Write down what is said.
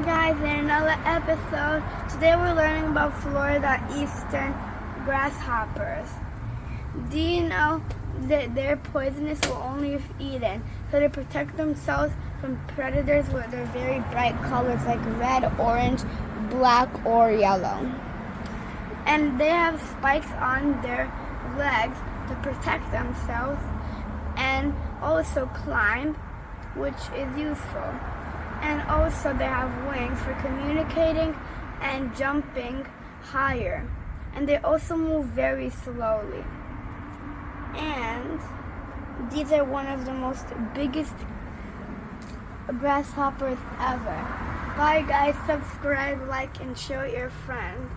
Hey guys, in another episode, today we're learning about Florida eastern grasshoppers. Do you know that they're poisonous or only if eaten? So they protect themselves from predators with their very bright colors like red, orange, black, or yellow. And they have spikes on their legs to protect themselves and also climb, which is useful. And also they have wings for communicating and jumping higher. And they also move very slowly. And these are one of the most biggest grasshoppers ever. Bye guys, subscribe, like, and show your friends.